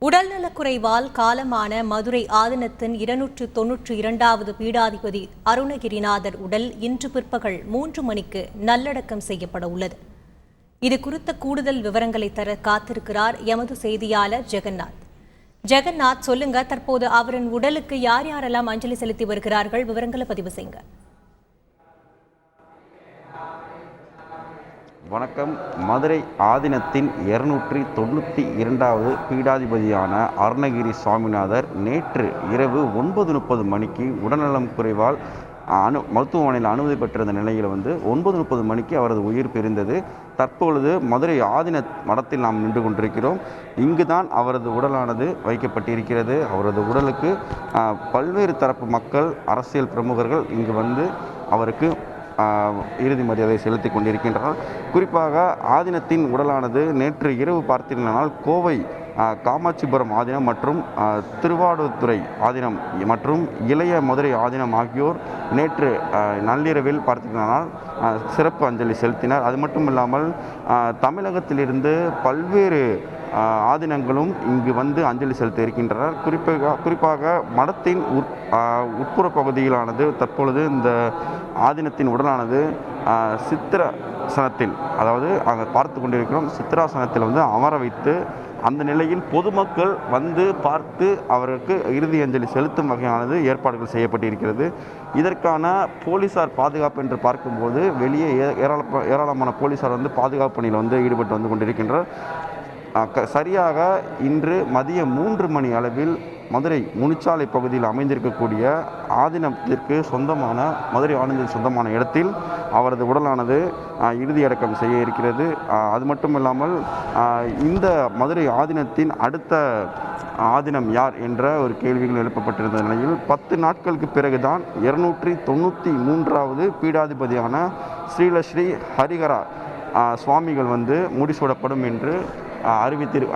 உடல்நலக்குறைவால் காலமான மதுரை ஆதீனத்தின் 292வது பீடாதிபதி அருணகிரிநாதர் உடல் இன்று பிற்பகல் 3 மணிக்கு நல்லடக்கம் செய்யப்பட உள்ளது. இது குறித்த கூடுதல் விவரங்களை தர காத்திருக்கிறார் எமது செய்தியாளர் ஜெகநாத். ஜெகநாத், சொல்லுங்க, தற்போது அவரின் உடலுக்கு யார் யாரெல்லாம் அஞ்சலி செலுத்தி வருகிறார்கள்? விவரங்களை பதிவு செய்யுங்க. வணக்கம். மதுரை ஆதீனத்தின் 292வது பீடாதிபதியான அருணகிரி சுவாமிநாதர் நேற்று இரவு 9:30 மணிக்கு உடல்நலம் குறைவால் மருத்துவமனையில் அனுமதி பெற்றிருந்த நிலையில் 9:30 மணிக்கு அவரது உயிர் பிரிந்தது. தற்பொழுது மதுரை ஆதீன மடத்தில் நாம் நின்று கொண்டிருக்கிறோம். இங்குதான் அவரது உடலானது வைக்கப்பட்டிருக்கிறது. அவரது உடலுக்கு பல்வேறு தரப்பு மக்கள், அரசியல் பிரமுகர்கள் இங்கு அவருக்கு இறுதி மரியாதை செலுத்தி கொண்டிருக்கின்றனர். குறிப்பாக ஆதீனத்தின் உடலானது நேற்று இரவு பார்த்தீர்களானால் கோவை காமாட்சிபுரம் ஆதீனம் மற்றும் திருவாடுதுறை ஆதீனம் மற்றும் இளைய மதுரை ஆதீனம் ஆகியோர் நேற்று நள்ளிரவில் பார்த்தீர்களானால் சிறப்பு அஞ்சலி செலுத்தினர். அது மட்டும் இல்லாமல் தமிழகத்திலிருந்து பல்வேறு ஆதீனங்களும் இங்கு அஞ்சலி செலுத்த இருக்கின்றனர். குறிப்பாக மடத்தின் உட்புற பகுதியிலானது தற்பொழுது இந்த ஆதீனத்தின் உடலானது சித்திராசனத்தில், அதாவது அங்கே பார்த்து கொண்டிருக்கிறோம், சித்திராசனத்தில் அமர வைத்து அந்த நிலையில் பொதுமக்கள் பார்த்து அவருக்கு இறுதி அஞ்சலி செலுத்தும் வகையானது ஏற்பாடுகள் செய்யப்பட்டிருக்கிறது. இதற்கான போலீசார் பாதுகாப்பு என்று பார்க்கும்போது வெளியே ஏராளமான போலீசார் பாதுகாப்பு பணியில் ஈடுபட்டு கொண்டிருக்கின்றனர். சரியாக இன்று மதியம் 3 மணி அளவில் மதுரை முனிச்சாலை பகுதியில் அமைந்திருக்கக்கூடிய ஆதீனத்திற்கு சொந்தமான மதுரை ஆதீனத்திற்கு சொந்தமான இடத்தில் அவரது உடலானது இறுதி அடக்கம் செய்ய இருக்கிறது. அது மட்டும் இல்லாமல் இந்த மதுரை ஆதீனத்தின் அடுத்த ஆதீனம் யார் என்ற ஒரு கேள்விகள் எழுப்பப்பட்டிருந்த நிலையில் 10 நாட்களுக்கு பிறகுதான் 293வது பீடாதிபதியான ஸ்ரீலஸ்ரீ ஹரிஹரா சுவாமிகள் முடிசூடப்படும் என்று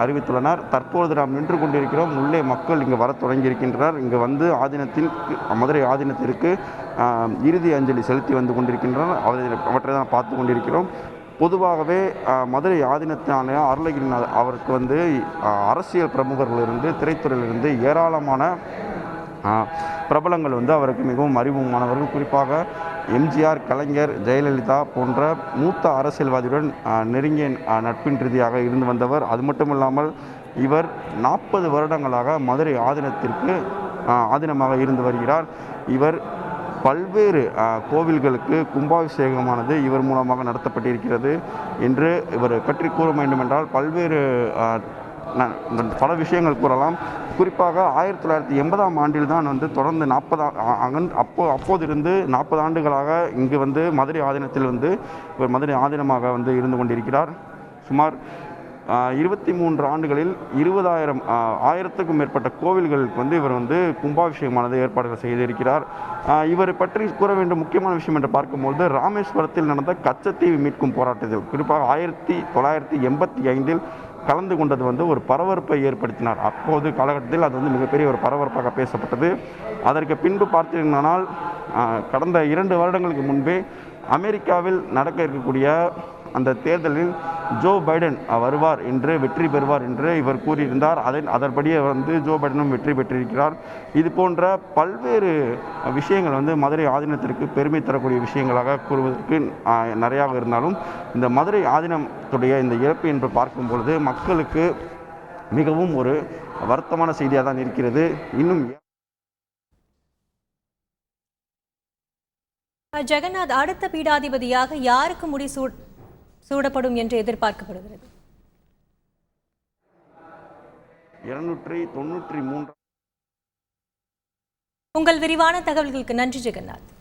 அறிவித்துள்ளனர். தற்போது நாம் நின்று கொண்டிருக்கிறோம். உள்ளே மக்கள் இங்கு வர தொடங்கியிருக்கின்றனர். இங்கு ஆதீனத்தின் மதுரை ஆதீனத்திற்கு இறுதி அஞ்சலி செலுத்தி கொண்டிருக்கின்றனர். அவற்றை தான் பார்த்து கொண்டிருக்கிறோம். பொதுவாகவே மதுரை ஆதீனத்தான அருணகிரிநாதர் அவருக்கு அரசியல் பிரமுகர்களிலிருந்து, திரைத்துறையிலிருந்து ஏராளமான பிரபலங்கள் அவருக்கு மிகவும் அறிமுகமானவர்கள். குறிப்பாக எம்ஜிஆர், கலைஞர், ஜெயலலிதா போன்ற மூத்த அரசியல்வாதியுடன் நெருங்கிய நட்பின் ரீதியாக இருந்து வந்தவர். அது மட்டும் இல்லாமல் இவர் 40 வருடங்களாக மதுரை ஆதீனத்திற்கு ஆதீனமாக இருந்து வருகிறார். இவர் பல்வேறு கோவில்களுக்கு கும்பாபிஷேகமானது இவர் மூலமாக நடத்தப்பட்டிருக்கிறது என்று இவர் பற்றி கூற வேண்டுமென்றால் பல்வேறு பல விஷயங்கள் கூறலாம். குறிப்பாக 1980ஆம் ஆண்டில் தான் தொடர்ந்து 40 அப்போதிருந்து 40 ஆண்டுகளாக இங்கு மதுரை ஆதீனத்தில் இவர் மதுரை ஆதீனமாக இருந்து கொண்டிருக்கிறார். சுமார் 23 ஆண்டுகளில் 1000க்கும் மேற்பட்ட கோவில்களுக்கு இவர் கும்பாபிஷேகமானது ஏற்பாடுகள் செய்திருக்கிறார். இவரை பற்றி கூற வேண்டும் முக்கியமான விஷயம் என்று பார்க்கும்போது ராமேஸ்வரத்தில் நடந்த கச்சத்தீவு மீட்கும் போராட்டத்தில் குறிப்பாக 1985இல் கலந்து கொண்டது ஒரு பரபரப்பை ஏற்படுத்தினார். அப்போது காலகட்டத்தில் அது மிகப்பெரிய ஒரு பரபரப்பாக பேசப்பட்டது. அதற்கு பின்பு பார்த்தீர்களானால் கடந்த 2 வருடங்களுக்கு முன்பே அமெரிக்காவில் நடக்க இருக்கக்கூடிய அந்த தேர்தலில் ஜோ பைடன் வருவார் என்று, வெற்றி பெறுவார் என்று இவர் கூறியிருந்தார். அதன்படியே ஜோ பைடனும் வெற்றி பெற்றிருக்கிறார். இது போன்ற பல்வேறு விஷயங்கள் மதுரை ஆதீனத்திற்கு பெருமை தரக்கூடிய விஷயங்களாக கூறுவதற்கு நிறையாக இருந்தாலும் இந்த மதுரை ஆதீனத்துடைய இந்த இழப்பு என்று பார்க்கும் பொழுது மக்களுக்கு மிகவும் ஒரு வருத்தமான செய்தியாக தான் இருக்கிறது. இன்னும் ஜெகநாத், அடுத்த பீடாதிபதியாக யாருக்கு சூடப்படும் என்று எதிர்பார்க்கப்படுகிறது? 293. உங்கள் விரிவான தகவல்களுக்கு நன்றி ஜெகநாத்.